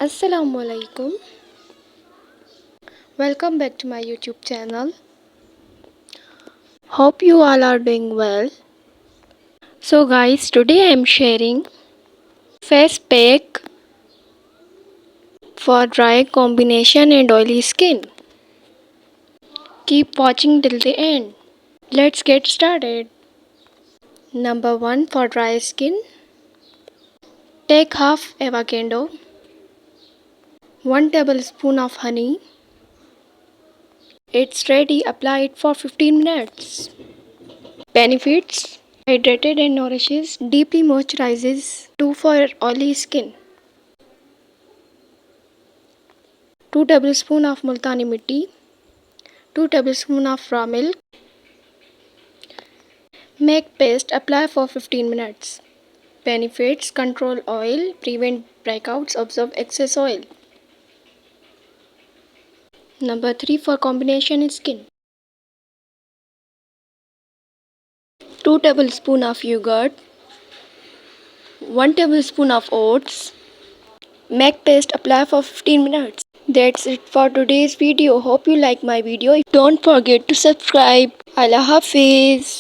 Assalamualaikum. Welcome back to my YouTube channel. Hope you all are doing well. So guys, today I am sharing face pack for dry combination and oily skin. Keep watching till the end. Let's get started. Number 1, for dry skin. Take half avocado, 1 tablespoon of honey. It's ready. Apply it for 15 minutes. Benefits: hydrated and nourishes, deeply moisturizes. 2 for oily skin. 2 tablespoon of multani mitti, 2 tablespoon of raw milk. Make paste. Apply for 15 minutes. Benefits: control oil, prevent breakouts, absorb excess oil. Number 3, for combination skin. 2 tablespoon of yogurt, 1 tablespoon of oats. Make paste. Apply for 15 minutes. That's it for today's video. Hope you like my video. Don't forget to subscribe. Allah Hafiz.